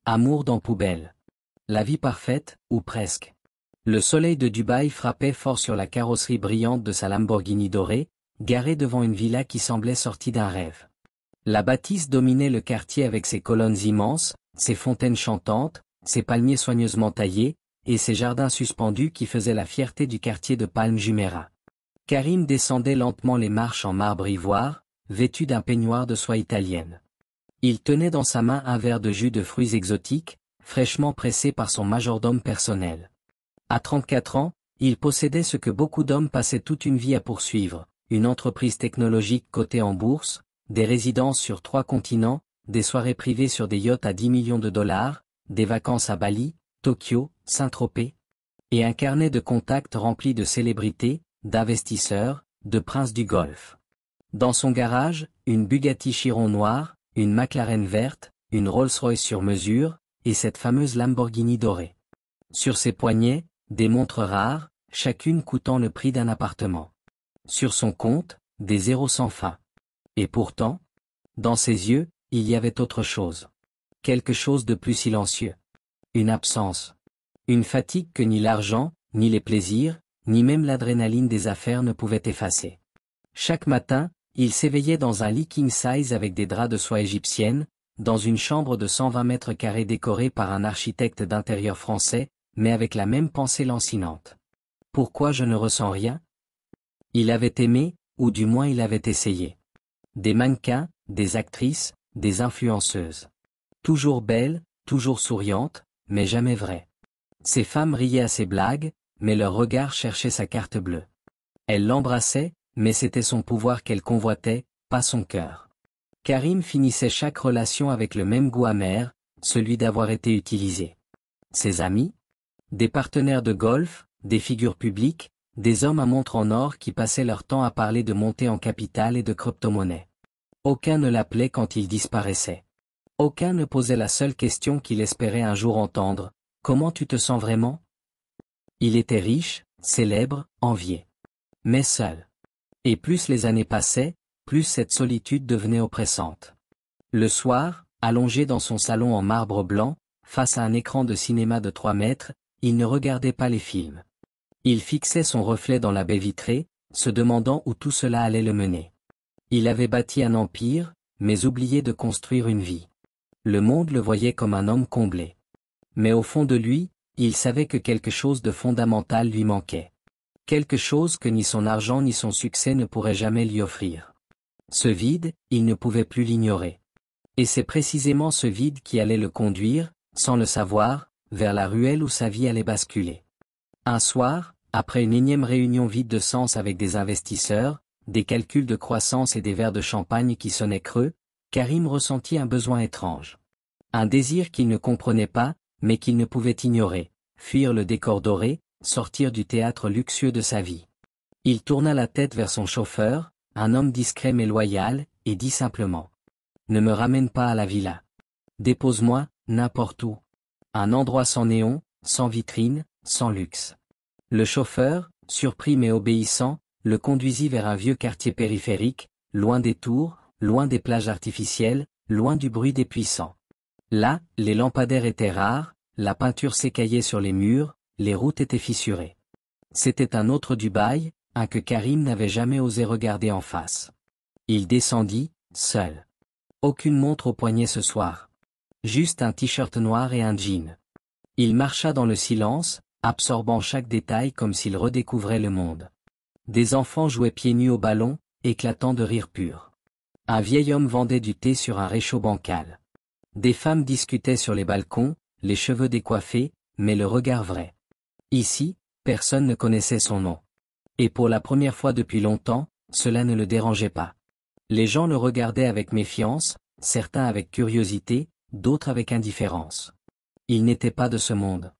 Amour dans poubelle. La vie parfaite, ou presque. Le soleil de Dubaï frappait fort sur la carrosserie brillante de sa Lamborghini dorée, garée devant une villa qui semblait sortie d'un rêve. La bâtisse dominait le quartier avec ses colonnes immenses, ses fontaines chantantes, ses palmiers soigneusement taillés, et ses jardins suspendus qui faisaient la fierté du quartier de Palm Jumeirah. Karim descendait lentement les marches en marbre ivoire, vêtu d'un peignoir de soie italienne. Il tenait dans sa main un verre de jus de fruits exotiques, fraîchement pressé par son majordome personnel. À 34 ans, il possédait ce que beaucoup d'hommes passaient toute une vie à poursuivre, une entreprise technologique cotée en bourse, des résidences sur 3 continents, des soirées privées sur des yachts à 10 millions de dollars, des vacances à Bali, Tokyo, Saint-Tropez, et un carnet de contacts rempli de célébrités, d'investisseurs, de princes du Golfe. Dans son garage, une Bugatti Chiron noire, une McLaren verte, une Rolls-Royce sur mesure, et cette fameuse Lamborghini dorée. Sur ses poignets, des montres rares, chacune coûtant le prix d'un appartement. Sur son compte, des zéros sans fin. Et pourtant, dans ses yeux, il y avait autre chose. Quelque chose de plus silencieux. Une absence. Une fatigue que ni l'argent, ni les plaisirs, ni même l'adrénaline des affaires ne pouvaient effacer. Chaque matin, il s'éveillait dans un lit king size avec des draps de soie égyptienne, dans une chambre de 120 mètres carrés décorée par un architecte d'intérieur français, mais avec la même pensée lancinante. Pourquoi je ne ressens rien? Il avait aimé, ou du moins il avait essayé. Des mannequins, des actrices, des influenceuses. Toujours belles, toujours souriantes, mais jamais vraies. Ces femmes riaient à ses blagues, mais leur regard cherchait sa carte bleue. Elles l'embrassaient, mais c'était son pouvoir qu'elles convoitaient, pas son cœur. Karim finissait chaque relation avec le même goût amer, celui d'avoir été utilisé. Ses amis? Des partenaires de golf, des figures publiques, des hommes à montre en or qui passaient leur temps à parler de montée en capital et de crypto-monnaie. Aucun ne l'appelait quand il disparaissait. Aucun ne posait la seule question qu'il espérait un jour entendre, « Comment tu te sens vraiment ?» Il était riche, célèbre, envié. Mais seul. Et plus les années passaient, plus cette solitude devenait oppressante. Le soir, allongé dans son salon en marbre blanc, face à un écran de cinéma de 3 mètres, il ne regardait pas les films. Il fixait son reflet dans la baie vitrée, se demandant où tout cela allait le mener. Il avait bâti un empire, mais oublié de construire une vie. Le monde le voyait comme un homme comblé. Mais au fond de lui, il savait que quelque chose de fondamental lui manquait. Quelque chose que ni son argent ni son succès ne pourraient jamais lui offrir. Ce vide, il ne pouvait plus l'ignorer. Et c'est précisément ce vide qui allait le conduire, sans le savoir, vers la ruelle où sa vie allait basculer. Un soir, après une énième réunion vide de sens avec des investisseurs, des calculs de croissance et des verres de champagne qui sonnaient creux, Karim ressentit un besoin étrange. Un désir qu'il ne comprenait pas, mais qu'il ne pouvait ignorer, fuir le décor doré, sortir du théâtre luxueux de sa vie. Il tourna la tête vers son chauffeur, un homme discret mais loyal, et dit simplement « Ne me ramène pas à la villa. Dépose-moi, n'importe où. Un endroit sans néon, sans vitrine, sans luxe. » Le chauffeur, surpris mais obéissant, le conduisit vers un vieux quartier périphérique, loin des tours, loin des plages artificielles, loin du bruit des puissants. Là, les lampadaires étaient rares, la peinture s'écaillait sur les murs, les routes étaient fissurées. C'était un autre Dubaï, un que Karim n'avait jamais osé regarder en face. Il descendit, seul. Aucune montre au poignet ce soir. Juste un t-shirt noir et un jean. Il marcha dans le silence, absorbant chaque détail comme s'il redécouvrait le monde. Des enfants jouaient pieds nus au ballon, éclatant de rire pur. Un vieil homme vendait du thé sur un réchaud bancal. Des femmes discutaient sur les balcons, les cheveux décoiffés, mais le regard vrai. Ici, personne ne connaissait son nom. Et pour la première fois depuis longtemps, cela ne le dérangeait pas. Les gens le regardaient avec méfiance, certains avec curiosité, d'autres avec indifférence. Il n'était pas de ce monde.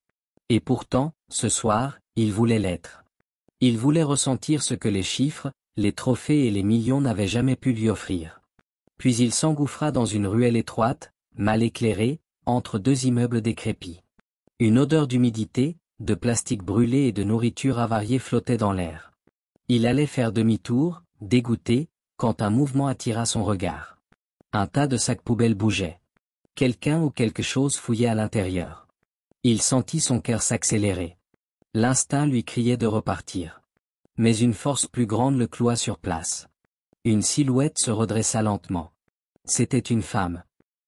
Et pourtant, ce soir, il voulait l'être. Il voulait ressentir ce que les chiffres, les trophées et les millions n'avaient jamais pu lui offrir. Puis il s'engouffra dans une ruelle étroite, mal éclairée, entre 2 immeubles décrépits. Une odeur d'humidité, de plastique brûlé et de nourriture avariée flottait dans l'air. Il allait faire demi-tour, dégoûté, quand un mouvement attira son regard. Un tas de sacs poubelles bougeait. Quelqu'un ou quelque chose fouillait à l'intérieur. Il sentit son cœur s'accélérer. L'instinct lui criait de repartir. Mais une force plus grande le cloua sur place. Une silhouette se redressa lentement. C'était une femme.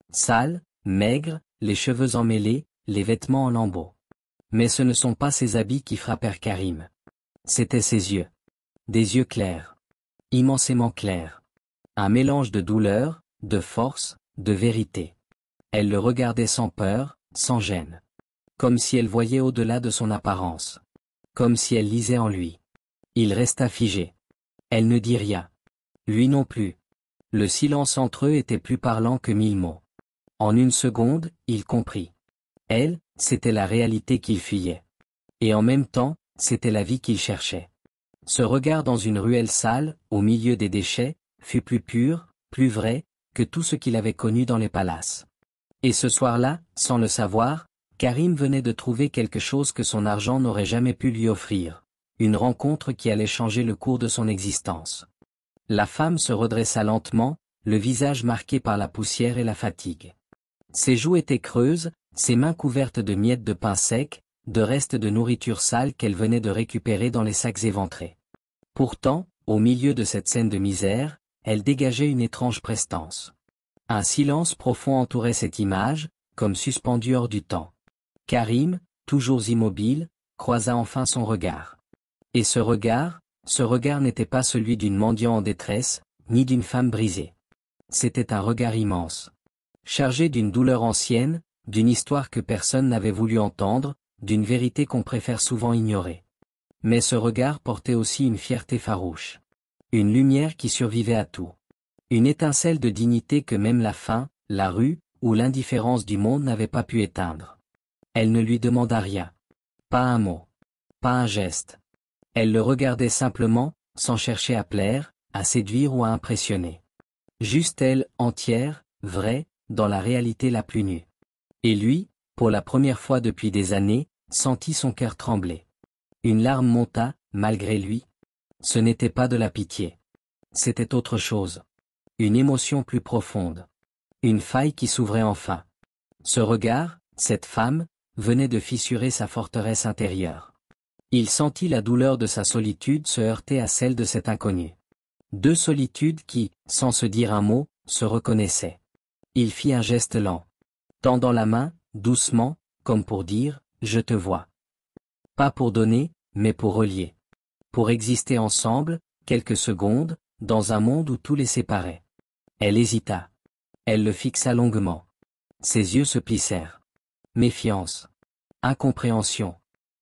Sale, maigre, les cheveux emmêlés, les vêtements en lambeaux. Mais ce ne sont pas ses habits qui frappèrent Karim. C'étaient ses yeux. Des yeux clairs. Immensément clairs. Un mélange de douleur, de force, de vérité. Elle le regardait sans peur, sans gêne. Comme si elle voyait au-delà de son apparence. Comme si elle lisait en lui. Il resta figé. Elle ne dit rien. Lui non plus. Le silence entre eux était plus parlant que 1000 mots. En une seconde, il comprit. Elle, c'était la réalité qu'il fuyait. Et en même temps, c'était la vie qu'il cherchait. Ce regard dans une ruelle sale, au milieu des déchets, fut plus pur, plus vrai, que tout ce qu'il avait connu dans les palaces. Et ce soir-là, sans le savoir, Karim venait de trouver quelque chose que son argent n'aurait jamais pu lui offrir. Une rencontre qui allait changer le cours de son existence. La femme se redressa lentement, le visage marqué par la poussière et la fatigue. Ses joues étaient creuses, ses mains couvertes de miettes de pain sec, de restes de nourriture sale qu'elle venait de récupérer dans les sacs éventrés. Pourtant, au milieu de cette scène de misère, elle dégageait une étrange prestance. Un silence profond entourait cette image, comme suspendue hors du temps. Karim, toujours immobile, croisa enfin son regard. Et ce regard n'était pas celui d'une mendiante en détresse, ni d'une femme brisée. C'était un regard immense. Chargé d'une douleur ancienne, d'une histoire que personne n'avait voulu entendre, d'une vérité qu'on préfère souvent ignorer. Mais ce regard portait aussi une fierté farouche. Une lumière qui survivait à tout. Une étincelle de dignité que même la faim, la rue, ou l'indifférence du monde n'avaient pas pu éteindre. Elle ne lui demanda rien. Pas un mot. Pas un geste. Elle le regardait simplement, sans chercher à plaire, à séduire ou à impressionner. Juste elle, entière, vraie, dans la réalité la plus nue. Et lui, pour la première fois depuis des années, sentit son cœur trembler. Une larme monta, malgré lui. Ce n'était pas de la pitié. C'était autre chose. Une émotion plus profonde. Une faille qui s'ouvrait enfin. Ce regard, cette femme, venait de fissurer sa forteresse intérieure. Il sentit la douleur de sa solitude se heurter à celle de cet inconnu. Deux solitudes qui, sans se dire un mot, se reconnaissaient. Il fit un geste lent. Tendant la main, doucement, comme pour dire, je te vois. Pas pour donner, mais pour relier. Pour exister ensemble, quelques secondes, dans un monde où tout les séparait. Elle hésita. Elle le fixa longuement. Ses yeux se plissèrent. Méfiance. Incompréhension.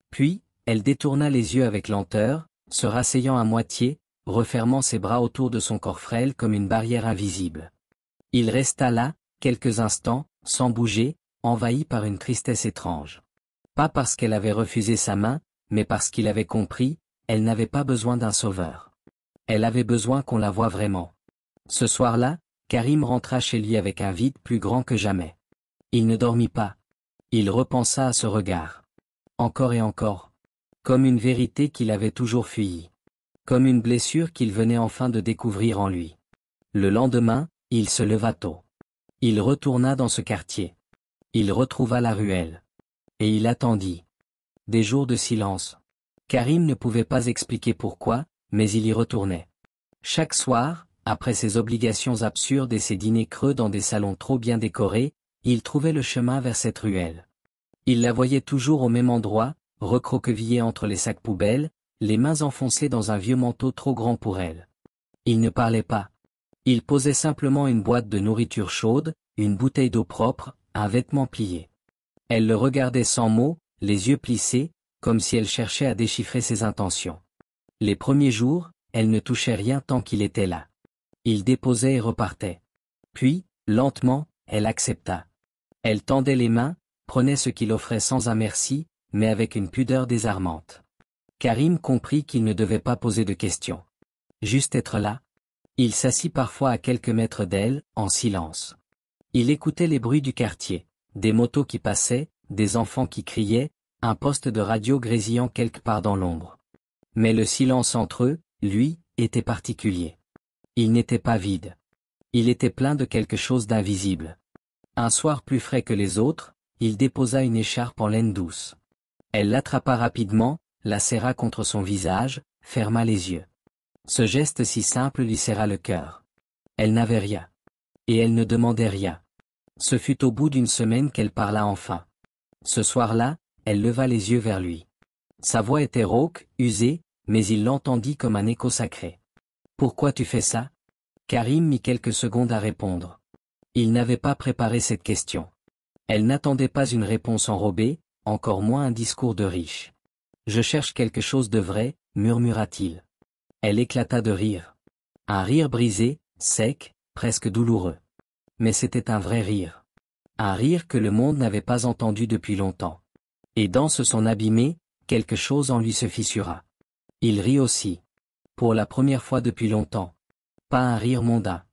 Puis, elle détourna les yeux avec lenteur, se rasseyant à moitié, refermant ses bras autour de son corps frêle comme une barrière invisible. Il resta là, quelques instants, sans bouger, envahi par une tristesse étrange. Pas parce qu'elle avait refusé sa main, mais parce qu'il avait compris, elle n'avait pas besoin d'un sauveur. Elle avait besoin qu'on la voie vraiment. Ce soir-là, Karim rentra chez lui avec un vide plus grand que jamais. Il ne dormit pas. Il repensa à ce regard. Encore et encore. Comme une vérité qu'il avait toujours fuie. Comme une blessure qu'il venait enfin de découvrir en lui. Le lendemain, il se leva tôt. Il retourna dans ce quartier. Il retrouva la ruelle. Et il attendit. Des jours de silence. Karim ne pouvait pas expliquer pourquoi, mais il y retournait. Chaque soir, après ses obligations absurdes et ses dîners creux dans des salons trop bien décorés, il trouvait le chemin vers cette ruelle. Il la voyait toujours au même endroit, recroquevillée entre les sacs poubelles, les mains enfoncées dans un vieux manteau trop grand pour elle. Il ne parlait pas. Il posait simplement une boîte de nourriture chaude, une bouteille d'eau propre, un vêtement plié. Elle le regardait sans mots, les yeux plissés, comme si elle cherchait à déchiffrer ses intentions. Les premiers jours, elle ne touchait rien tant qu'il était là. Il déposait et repartait. Puis, lentement, elle accepta. Elle tendait les mains, prenait ce qu'il offrait sans un merci, mais avec une pudeur désarmante. Karim comprit qu'il ne devait pas poser de questions. Juste être là. Il s'assit parfois à quelques mètres d'elle, en silence. Il écoutait les bruits du quartier, des motos qui passaient, des enfants qui criaient, un poste de radio grésillant quelque part dans l'ombre. Mais le silence entre eux, lui, était particulier. Il n'était pas vide. Il était plein de quelque chose d'invisible. Un soir plus frais que les autres, il déposa une écharpe en laine douce. Elle l'attrapa rapidement, la serra contre son visage, ferma les yeux. Ce geste si simple lui serra le cœur. Elle n'avait rien. Et elle ne demandait rien. Ce fut au bout d'une semaine qu'elle parla enfin. Ce soir-là, elle leva les yeux vers lui. Sa voix était rauque, usée, mais il l'entendit comme un écho sacré. « Pourquoi tu fais ça ?» Karim mit quelques secondes à répondre. Il n'avait pas préparé cette question. Elle n'attendait pas une réponse enrobée, encore moins un discours de riche. « Je cherche quelque chose de vrai, » murmura-t-il. Elle éclata de rire. Un rire brisé, sec, presque douloureux. Mais c'était un vrai rire. Un rire que le monde n'avait pas entendu depuis longtemps. Et dans son abîmé, quelque chose en lui se fissura. Il rit aussi. Pour la première fois depuis longtemps. Pas un rire mondain.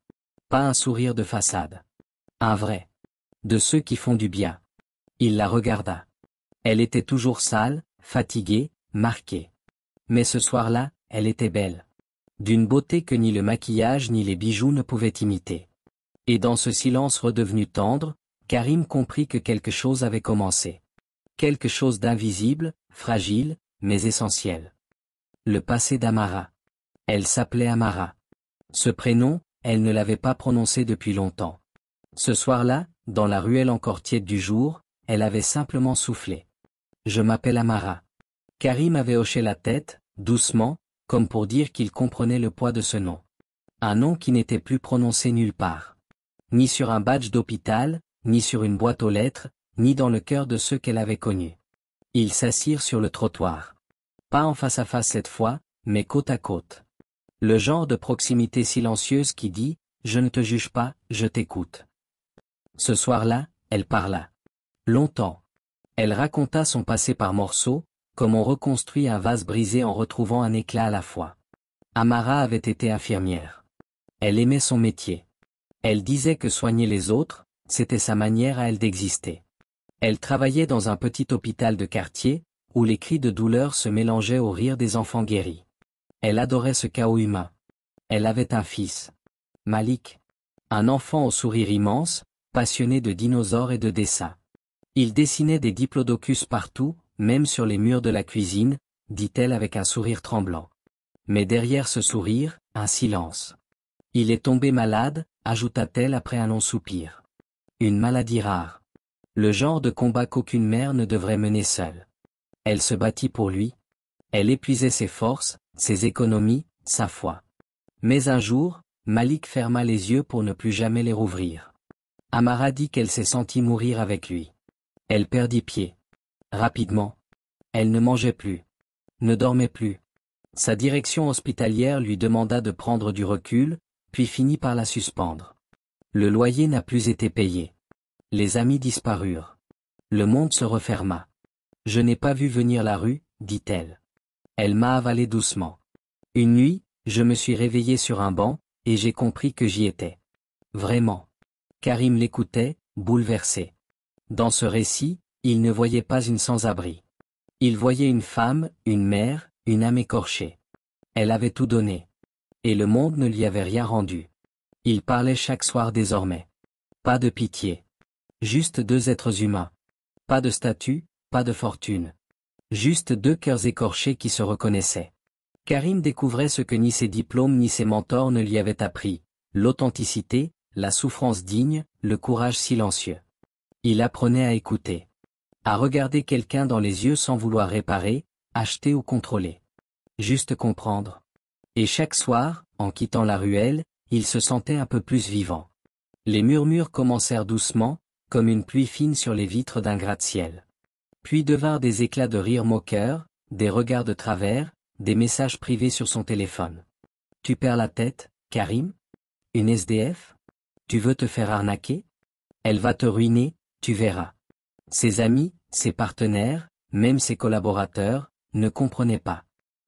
Pas un sourire de façade. Un vrai. De ceux qui font du bien. Il la regarda. Elle était toujours sale, fatiguée, marquée. Mais ce soir-là, elle était belle. D'une beauté que ni le maquillage ni les bijoux ne pouvaient imiter. Et dans ce silence redevenu tendre, Karim comprit que quelque chose avait commencé. Quelque chose d'invisible, fragile, mais essentiel. Le passé d'Amara. Elle s'appelait Amara. Ce prénom, elle ne l'avait pas prononcé depuis longtemps. Ce soir-là, dans la ruelle encore tiède du jour, elle avait simplement soufflé. « Je m'appelle Amara. » Karim avait hoché la tête, doucement, comme pour dire qu'il comprenait le poids de ce nom. Un nom qui n'était plus prononcé nulle part. Ni sur un badge d'hôpital, ni sur une boîte aux lettres, ni dans le cœur de ceux qu'elle avait connus. Ils s'assirent sur le trottoir. Pas en face à face cette fois, mais côte à côte. Le genre de proximité silencieuse qui dit « Je ne te juge pas, je t'écoute ». Ce soir-là, elle parla. Longtemps. Elle raconta son passé par morceaux, comme on reconstruit un vase brisé en retrouvant un éclat à la fois. Amara avait été infirmière. Elle aimait son métier. Elle disait que soigner les autres, c'était sa manière à elle d'exister. Elle travaillait dans un petit hôpital de quartier, où les cris de douleur se mélangeaient aux rires des enfants guéris. Elle adorait ce chaos humain. Elle avait un fils. Malik. Un enfant au sourire immense, passionné de dinosaures et de dessins. Il dessinait des diplodocus partout, même sur les murs de la cuisine, dit-elle avec un sourire tremblant. Mais derrière ce sourire, un silence. Il est tombé malade, ajouta-t-elle après un long soupir. Une maladie rare. Le genre de combat qu'aucune mère ne devrait mener seule. Elle se battit pour lui. Elle épuisait ses forces, ses économies, sa foi. Mais un jour, Malik ferma les yeux pour ne plus jamais les rouvrir. Amara dit qu'elle s'est sentie mourir avec lui. Elle perdit pied. Rapidement. Elle ne mangeait plus. Ne dormait plus. Sa direction hospitalière lui demanda de prendre du recul, puis finit par la suspendre. Le loyer n'a plus été payé. Les amis disparurent. Le monde se referma. Je n'ai pas vu venir la rue, dit-elle. Elle m'a avalé doucement. Une nuit, je me suis réveillé sur un banc, et j'ai compris que j'y étais. Vraiment. Karim l'écoutait, bouleversé. Dans ce récit, il ne voyait pas une sans-abri. Il voyait une femme, une mère, une âme écorchée. Elle avait tout donné. Et le monde ne lui avait rien rendu. Il parlait chaque soir désormais. Pas de pitié. Juste deux êtres humains. Pas de statut, pas de fortune. Juste deux cœurs écorchés qui se reconnaissaient. Karim découvrait ce que ni ses diplômes ni ses mentors ne lui avaient appris, l'authenticité, la souffrance digne, le courage silencieux. Il apprenait à écouter. À regarder quelqu'un dans les yeux sans vouloir réparer, acheter ou contrôler. Juste comprendre. Et chaque soir, en quittant la ruelle, il se sentait un peu plus vivant. Les murmures commencèrent doucement, comme une pluie fine sur les vitres d'un gratte-ciel. Puis devinrent des éclats de rire moqueurs, des regards de travers, des messages privés sur son téléphone. « Tu perds la tête, Karim ? Une SDF ? Tu veux te faire arnaquer ? Elle va te ruiner, tu verras. » Ses amis, ses partenaires, même ses collaborateurs, ne comprenaient pas.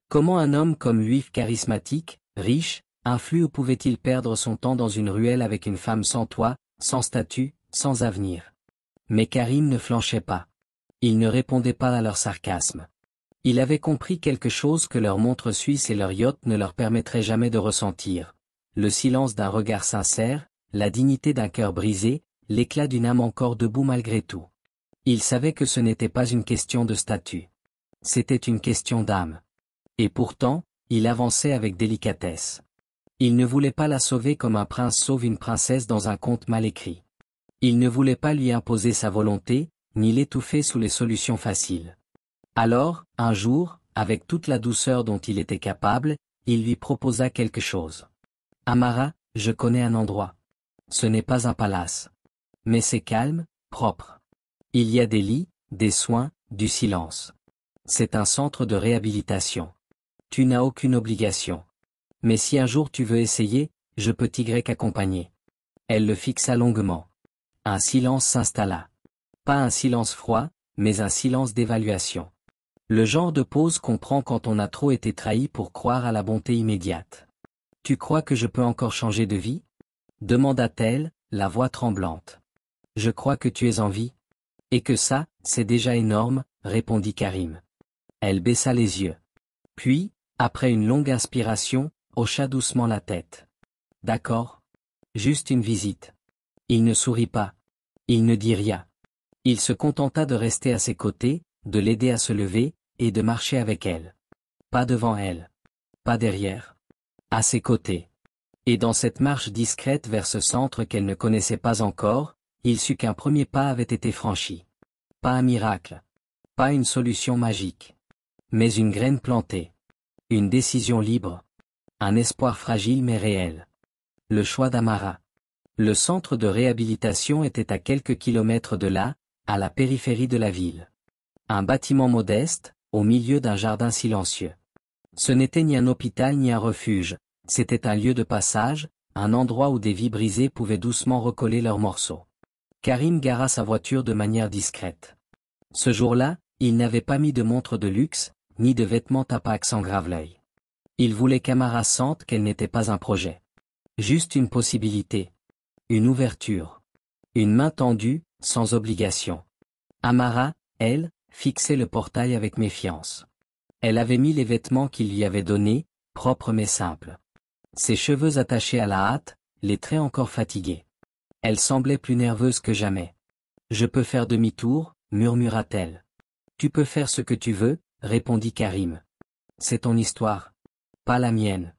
Comment un homme comme lui, charismatique, riche, influent pouvait-il perdre son temps dans une ruelle avec une femme sans toit, sans statut, sans avenir? Mais Karim ne flanchait pas. Il ne répondait pas à leur sarcasme. Il avait compris quelque chose que leur montre suisse et leur yacht ne leur permettraient jamais de ressentir. Le silence d'un regard sincère, la dignité d'un cœur brisé, l'éclat d'une âme encore debout malgré tout. Il savait que ce n'était pas une question de statut. C'était une question d'âme. Et pourtant, il avançait avec délicatesse. Il ne voulait pas la sauver comme un prince sauve une princesse dans un conte mal écrit. Il ne voulait pas lui imposer sa volonté, ni l'étouffer sous les solutions faciles. Alors, un jour, avec toute la douceur dont il était capable, il lui proposa quelque chose. « Amara, je connais un endroit. Ce n'est pas un palace. Mais c'est calme, propre. Il y a des lits, des soins, du silence. C'est un centre de réhabilitation. Tu n'as aucune obligation. Mais si un jour tu veux essayer, je peux t'accompagner. » Elle le fixa longuement. Un silence s'installa. Pas un silence froid, mais un silence d'évaluation. Le genre de pause qu'on prend quand on a trop été trahi pour croire à la bonté immédiate. « Tu crois que je peux encore changer de vie ?» demanda-t-elle, la voix tremblante. « Je crois que tu es en vie. Et que ça, c'est déjà énorme, » répondit Karim. Elle baissa les yeux. Puis, après une longue inspiration, hocha doucement la tête. « D'accord. Juste une visite. » Il ne sourit pas. Il ne dit rien. Il se contenta de rester à ses côtés, de l'aider à se lever, et de marcher avec elle. Pas devant elle. Pas derrière. À ses côtés. Et dans cette marche discrète vers ce centre qu'elle ne connaissait pas encore, il sut qu'un premier pas avait été franchi. Pas un miracle. Pas une solution magique. Mais une graine plantée. Une décision libre. Un espoir fragile mais réel. Le choix d'Amara. Le centre de réhabilitation était à quelques kilomètres de là, à la périphérie de la ville. Un bâtiment modeste, au milieu d'un jardin silencieux. Ce n'était ni un hôpital ni un refuge, c'était un lieu de passage, un endroit où des vies brisées pouvaient doucement recoller leurs morceaux. Karim gara sa voiture de manière discrète. Ce jour-là, il n'avait pas mis de montre de luxe, ni de vêtements tapac sans grave-l'œil. Il voulait qu'Amara sente qu'elle n'était pas un projet. Juste une possibilité. Une ouverture. Une main tendue, sans obligation. Amara, elle, fixait le portail avec méfiance. Elle avait mis les vêtements qu'il lui avait donnés, propres mais simples. Ses cheveux attachés à la hâte, les traits encore fatigués. Elle semblait plus nerveuse que jamais. « Je peux faire demi-tour » murmura-t-elle. « Tu peux faire ce que tu veux » répondit Karim. « C'est ton histoire. Pas la mienne. »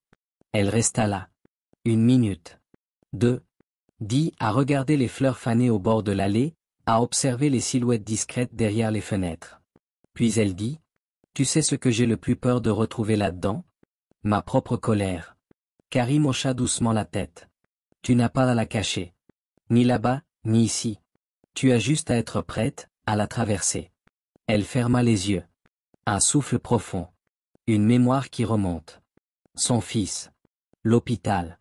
Elle resta là. 1 minute. 2. Dit à regarder les fleurs fanées au bord de l'allée, à observer les silhouettes discrètes derrière les fenêtres. Puis elle dit, « Tu sais ce que j'ai le plus peur de retrouver là-dedans ? Ma propre colère. » Karim hocha doucement la tête. « Tu n'as pas à la cacher. Ni là-bas, ni ici. Tu as juste à être prête, à la traverser. » Elle ferma les yeux. Un souffle profond. Une mémoire qui remonte. Son fils. L'hôpital.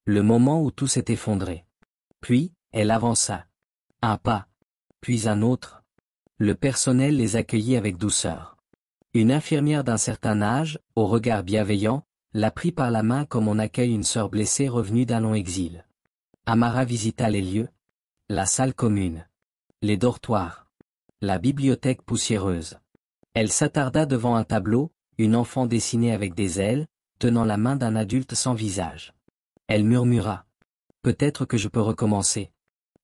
Le moment où tout s'est effondré. Puis, elle avança. Un pas. Puis un autre. Le personnel les accueillit avec douceur. Une infirmière d'un certain âge, au regard bienveillant, la prit par la main comme on accueille une sœur blessée revenue d'un long exil. Amara visita les lieux. La salle commune. Les dortoirs. La bibliothèque poussiéreuse. Elle s'attarda devant un tableau, une enfant dessinée avec des ailes, tenant la main d'un adulte sans visage. Elle murmura. « Peut-être que je peux recommencer. »«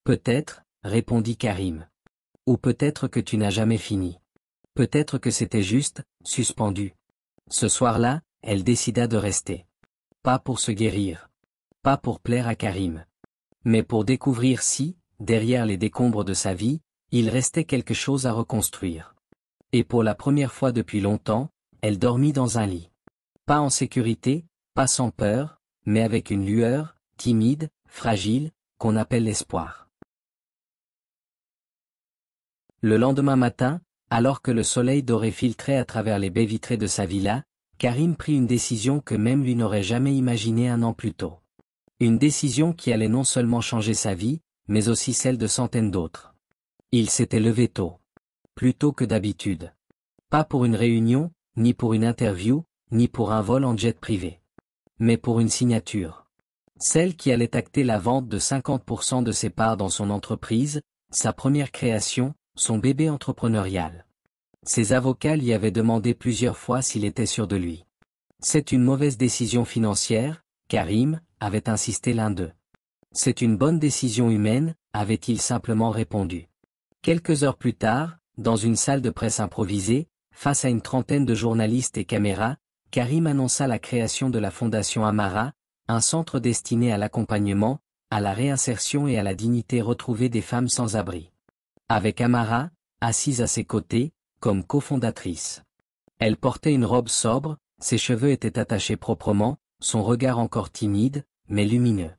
Peut-être, » répondit Karim. « Ou peut-être que tu n'as jamais fini. Peut-être que c'était juste, suspendu. » Ce soir-là, elle décida de rester. Pas pour se guérir. Pas pour plaire à Karim. Mais pour découvrir si, derrière les décombres de sa vie, il restait quelque chose à reconstruire. Et pour la première fois depuis longtemps, elle dormit dans un lit. Pas en sécurité, pas sans peur, mais avec une lueur, timide, fragile, qu'on appelle l'espoir. Le lendemain matin, alors que le soleil doré filtrait à travers les baies vitrées de sa villa, Karim prit une décision que même lui n'aurait jamais imaginée 1 an plus tôt. Une décision qui allait non seulement changer sa vie, mais aussi celle de centaines d'autres. Il s'était levé tôt. Plus tôt que d'habitude. Pas pour une réunion, ni pour une interview, ni pour un vol en jet privé. Mais pour une signature. Celle qui allait acter la vente de 50% de ses parts dans son entreprise, sa première création, son bébé entrepreneurial. Ses avocats lui avaient demandé plusieurs fois s'il était sûr de lui. C'est une mauvaise décision financière, Karim, avait insisté l'un d'eux. C'est une bonne décision humaine, avait-il simplement répondu. Quelques heures plus tard, dans une salle de presse improvisée, face à une trentaine de journalistes et caméras, Karim annonça la création de la Fondation Amara, un centre destiné à l'accompagnement, à la réinsertion et à la dignité retrouvée des femmes sans abri. Avec Amara, assise à ses côtés, comme cofondatrice. Elle portait une robe sobre, ses cheveux étaient attachés proprement, son regard encore timide, mais lumineux.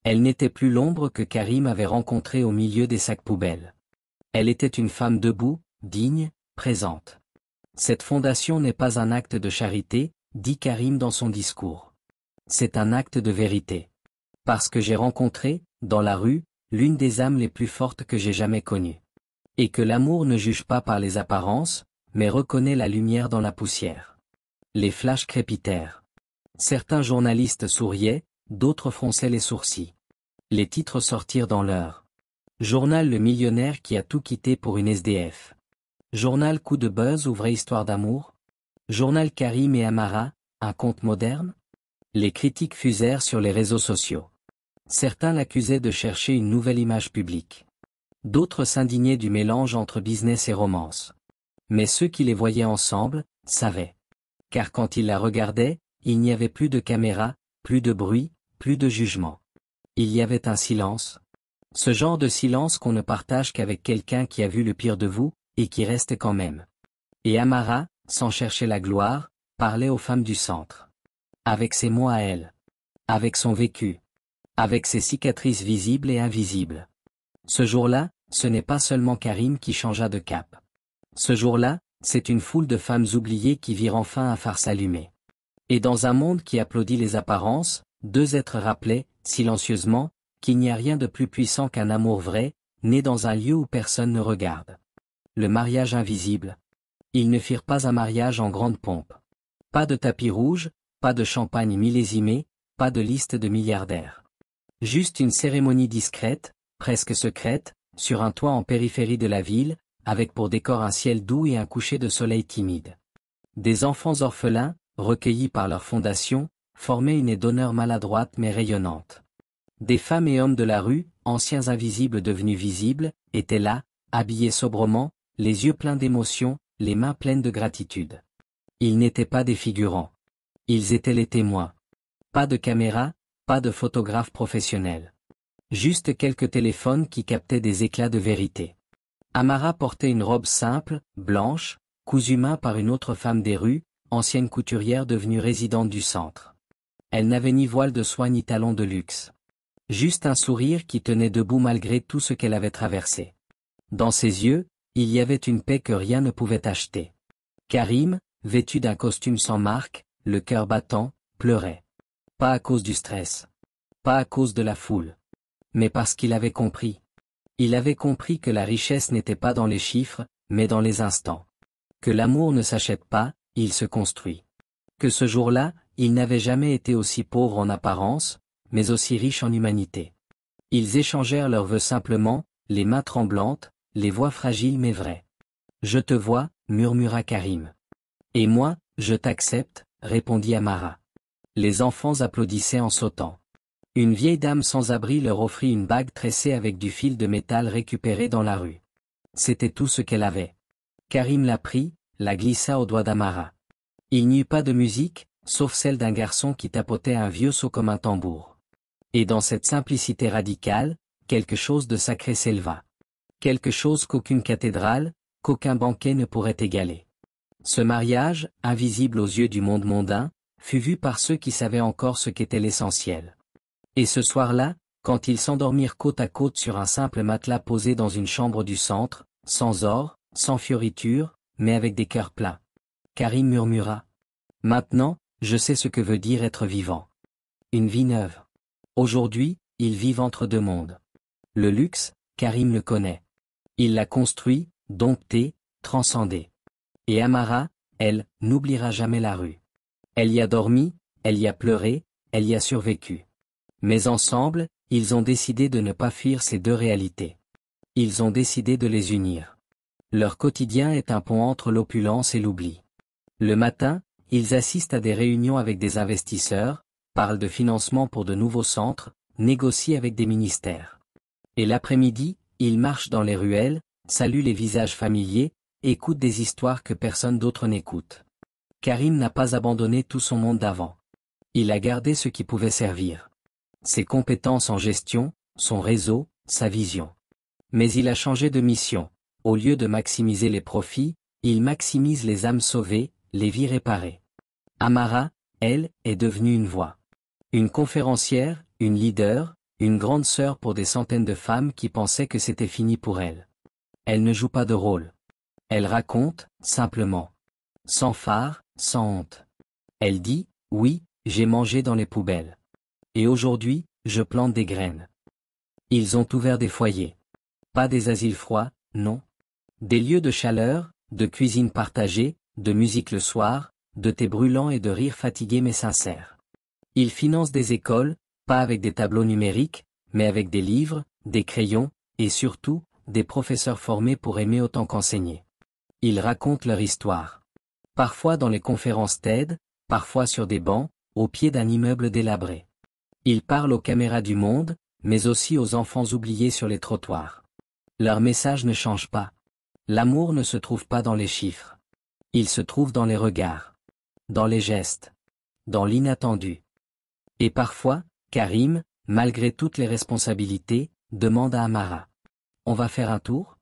Elle n'était plus l'ombre que Karim avait rencontrée au milieu des sacs poubelles. Elle était une femme debout, digne, présente. Cette fondation n'est pas un acte de charité, dit Karim dans son discours. C'est un acte de vérité. Parce que j'ai rencontré, dans la rue, l'une des âmes les plus fortes que j'ai jamais connues. Et que l'amour ne juge pas par les apparences, mais reconnaît la lumière dans la poussière. Les flashs crépitèrent. Certains journalistes souriaient, d'autres fronçaient les sourcils. Les titres sortirent dans l'heure. Journal Le Millionnaire qui a tout quitté pour une SDF. Journal Coup de buzz ou vraie histoire d'amour? Journal Karim et Amara, un conte moderne? Les critiques fusèrent sur les réseaux sociaux. Certains l'accusaient de chercher une nouvelle image publique. D'autres s'indignaient du mélange entre business et romance. Mais ceux qui les voyaient ensemble, savaient. Car quand ils la regardaient, il n'y avait plus de caméra, plus de bruit, plus de jugement. Il y avait un silence. Ce genre de silence qu'on ne partage qu'avec quelqu'un qui a vu le pire de vous, et qui reste quand même. Et Amara, sans chercher la gloire, parlait aux femmes du centre. Avec ses mots à elle. Avec son vécu. Avec ses cicatrices visibles et invisibles. Ce jour-là, ce n'est pas seulement Karim qui changea de cap. Ce jour-là, c'est une foule de femmes oubliées qui virent enfin un phare s'allumer. Et dans un monde qui applaudit les apparences, deux êtres rappelaient, silencieusement, qu'il n'y a rien de plus puissant qu'un amour vrai, né dans un lieu où personne ne regarde. Le mariage invisible. Ils ne firent pas un mariage en grande pompe. Pas de tapis rouge, pas de champagne millésimé, pas de liste de milliardaires. Juste une cérémonie discrète, presque secrète, sur un toit en périphérie de la ville, avec pour décor un ciel doux et un coucher de soleil timide. Des enfants orphelins, recueillis par leur fondation, formaient une aide d'honneur maladroite mais rayonnante. Des femmes et hommes de la rue, anciens invisibles devenus visibles, étaient là, habillés sobrement, les yeux pleins d'émotion, les mains pleines de gratitude. Ils n'étaient pas des figurants. Ils étaient les témoins. Pas de caméra, pas de photographe professionnel. Juste quelques téléphones qui captaient des éclats de vérité. Amara portait une robe simple, blanche, cousue main par une autre femme des rues, ancienne couturière devenue résidente du centre. Elle n'avait ni voile de soie ni talons de luxe. Juste un sourire qui tenait debout malgré tout ce qu'elle avait traversé. Dans ses yeux, il y avait une paix que rien ne pouvait acheter. Karim, vêtu d'un costume sans marque, le cœur battant, pleurait. Pas à cause du stress. Pas à cause de la foule. Mais parce qu'il avait compris. Il avait compris que la richesse n'était pas dans les chiffres, mais dans les instants. Que l'amour ne s'achète pas, il se construit. Que ce jour-là, il n'avait jamais été aussi pauvre en apparence, mais aussi riche en humanité. Ils échangèrent leurs vœux simplement, les mains tremblantes, les voix fragiles mais vraies. « Je te vois », murmura Karim. « Et moi, je t'accepte », répondit Amara. Les enfants applaudissaient en sautant. Une vieille dame sans abri leur offrit une bague tressée avec du fil de métal récupéré dans la rue. C'était tout ce qu'elle avait. Karim la prit, la glissa au doigt d'Amara. Il n'y eut pas de musique, sauf celle d'un garçon qui tapotait un vieux seau comme un tambour. Et dans cette simplicité radicale, quelque chose de sacré s'éleva. Quelque chose qu'aucune cathédrale, qu'aucun banquet ne pourrait égaler. Ce mariage, invisible aux yeux du monde mondain, fut vu par ceux qui savaient encore ce qu'était l'essentiel. Et ce soir-là, quand ils s'endormirent côte à côte sur un simple matelas posé dans une chambre du centre, sans or, sans fioritures, mais avec des cœurs pleins, Karim murmura. « Maintenant, je sais ce que veut dire être vivant. Une vie neuve. » Aujourd'hui, ils vivent entre deux mondes. Le luxe, Karim le connaît. Il l'a construit, dompté, transcendé. Et Amara, elle, n'oubliera jamais la rue. Elle y a dormi, elle y a pleuré, elle y a survécu. Mais ensemble, ils ont décidé de ne pas fuir ces deux réalités. Ils ont décidé de les unir. Leur quotidien est un pont entre l'opulence et l'oubli. Le matin, ils assistent à des réunions avec des investisseurs, parlent de financement pour de nouveaux centres, négocient avec des ministères. Et l'après-midi, il marche dans les ruelles, salue les visages familiers, écoute des histoires que personne d'autre n'écoute. Karim n'a pas abandonné tout son monde d'avant. Il a gardé ce qui pouvait servir. Ses compétences en gestion, son réseau, sa vision. Mais il a changé de mission. Au lieu de maximiser les profits, il maximise les âmes sauvées, les vies réparées. Amara, elle, est devenue une voix. Une conférencière, une leader, une grande sœur pour des centaines de femmes qui pensaient que c'était fini pour elle. Elle ne joue pas de rôle. Elle raconte, simplement. Sans phare, sans honte. Elle dit, oui, j'ai mangé dans les poubelles. Et aujourd'hui, je plante des graines. Ils ont ouvert des foyers. Pas des asiles froids, non. Des lieux de chaleur, de cuisine partagée, de musique le soir, de thé brûlant et de rires fatigués mais sincères. Ils financent des écoles, pas avec des tableaux numériques, mais avec des livres, des crayons, et surtout, des professeurs formés pour aimer autant qu'enseigner. Ils racontent leur histoire. Parfois dans les conférences TED, parfois sur des bancs, au pied d'un immeuble délabré. Ils parlent aux caméras du monde, mais aussi aux enfants oubliés sur les trottoirs. Leur message ne change pas. L'amour ne se trouve pas dans les chiffres. Il se trouve dans les regards. Dans les gestes. Dans l'inattendu. Et parfois, Karim, malgré toutes les responsabilités, demande à Amara. On va faire un tour?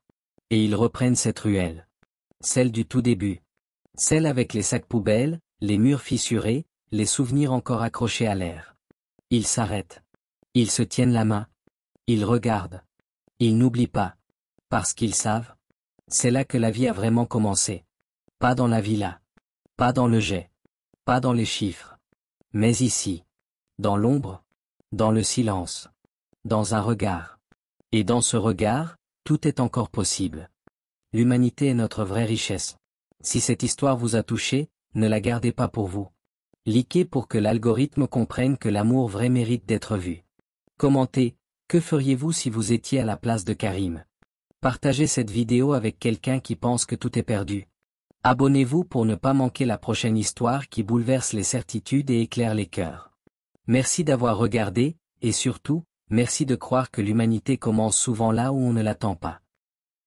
Et ils reprennent cette ruelle. Celle du tout début. Celle avec les sacs poubelles, les murs fissurés, les souvenirs encore accrochés à l'air. Ils s'arrêtent. Ils se tiennent la main. Ils regardent. Ils n'oublient pas. Parce qu'ils savent. C'est là que la vie a vraiment commencé. Pas dans la villa. Pas dans le jet. Pas dans les chiffres. Mais ici. Dans l'ombre. Dans le silence. Dans un regard. Et dans ce regard, tout est encore possible. L'humanité est notre vraie richesse. Si cette histoire vous a touché, ne la gardez pas pour vous. Likez pour que l'algorithme comprenne que l'amour vrai mérite d'être vu. Commentez, que feriez-vous si vous étiez à la place de Karim? Partagez cette vidéo avec quelqu'un qui pense que tout est perdu. Abonnez-vous pour ne pas manquer la prochaine histoire qui bouleverse les certitudes et éclaire les cœurs. Merci d'avoir regardé, et surtout, merci de croire que l'humanité commence souvent là où on ne l'attend pas.